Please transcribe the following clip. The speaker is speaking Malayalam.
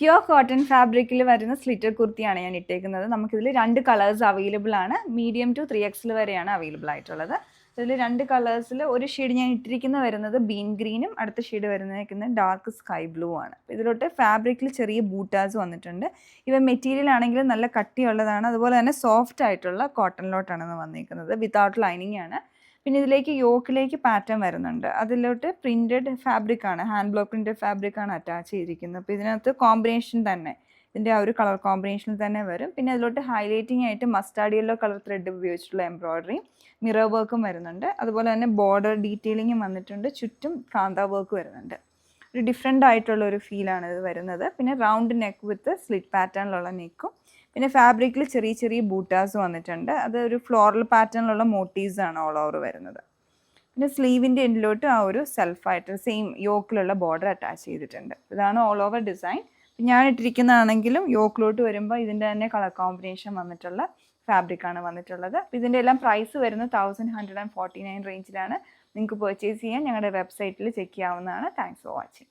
പ്യുവർ കോട്ടൺ ഫാബ്രിക്കിൽ വരുന്ന സ്ലിറ്റർ കുർത്തിയാണ് ഞാൻ ഇട്ടേക്കുന്നത്. നമുക്കിതിൽ 2 കളേഴ്സ് അവൈലബിൾ ആണ്. മീഡിയം ടു 3XL വരെയാണ് അവൈലബിൾ ആയിട്ടുള്ളത്. ഇതിൽ 2 കളേഴ്സിൽ ഒരു ഷെയ്ഡ് ഞാൻ വരുന്നത് ബീൻ ഗ്രീനും, അടുത്ത ഷെയ്ഡ് വരുന്നത് ഡാർക്ക് സ്കൈ ബ്ലൂ ആണ്. ഇതിലോട്ട് ഫാബ്രിക്കിൽ ചെറിയ ബൂട്ടാസ് വന്നിട്ടുണ്ട്. ഇവ മെറ്റീരിയൽ ആണെങ്കിലും നല്ല കട്ടിയുള്ളതാണ്. അതുപോലെ തന്നെ സോഫ്റ്റ് ആയിട്ടുള്ള കോട്ടണിലോട്ടാണ് വന്നിരിക്കുന്നത്. വിത്തൗട്ട് ലൈനിങ് ആണ്. പിന്നെ ഇതിലേക്ക് യോക്കിലേക്ക് പാറ്റേൺ വരുന്നുണ്ട്. അതിലോട്ട് പ്രിൻറ്റഡ് ഫാബ്രിക് ആണ്, ഹാൻഡ് ബ്ലോക്ക് പ്രിൻറ്റഡ് ഫാബ്രിക് ആണ് അറ്റാച്ച് ചെയ്തിരിക്കുന്നത്. അപ്പോൾ ഇതിനകത്ത് കോമ്പിനേഷൻ തന്നെ, ഇതിൻ്റെ ആ ഒരു കളർ കോമ്പിനേഷനിൽ തന്നെ വരും. പിന്നെ അതിലോട്ട് ഹൈലൈറ്റിംഗ് ആയിട്ട് മസ്റ്റാർഡ് യെല്ലോ കളർ ത്രെഡ് ഉപയോഗിച്ചിട്ടുള്ള എംബ്രോയ്ഡറിയും മിറർ വർക്കും വരുന്നുണ്ട്. അതുപോലെ തന്നെ ബോർഡർ ഡീറ്റെയിലിങ്ങും വന്നിട്ടുണ്ട്. ചുറ്റും കാന്ത വർക്ക് വരുന്നുണ്ട്. ഒരു ഡിഫറെൻ്റ് ആയിട്ടുള്ള ഒരു ഫീലാണ് ഇത് വരുന്നത്. പിന്നെ റൗണ്ട് നെക്ക് വിത്ത് സ്ലിറ്റ് പാറ്റേണിലുള്ള നെക്കും, പിന്നെ ഫാബ്രിക്കിൽ ചെറിയ ചെറിയ ബൂട്ടാസ് വന്നിട്ടുണ്ട്. അത് ഒരു ഫ്ലോറൽ പാറ്റേണിലുള്ള മോട്ടീവ്സ് ആണ് ഓൾ ഓവർ വരുന്നത്. പിന്നെ സ്ലീവിൻ്റെ എൻഡിലോട്ട് ആ ഒരു സെൽഫായിട്ട് സെയിം യോക്കിലുള്ള ബോർഡർ അറ്റാച്ച് ചെയ്തിട്ടുണ്ട്. ഇതാണ് ഓൾ ഓവർ ഡിസൈൻ. ഞാൻ ഇട്ടിരിക്കുന്നതാണെങ്കിലും യോക്കിലോട്ട് വരുമ്പോൾ ഇതിൻ്റെ തന്നെ കളർ കോമ്പിനേഷൻ വന്നിട്ടുള്ള ഫാബ്രിക്കാണ് വന്നിട്ടുള്ളത്. അപ്പോൾ ഇതിൻ്റെ എല്ലാം പ്രൈസ് വരുന്നത് 1149 റേഞ്ചിലാണ്. നിങ്ങൾക്ക് പർച്ചേസ് ചെയ്യാൻ ഞങ്ങളുടെ വെബ്സൈറ്റിൽ ചെക്ക് ചെയ്യാവുന്നതാണ്. Thanks for watching.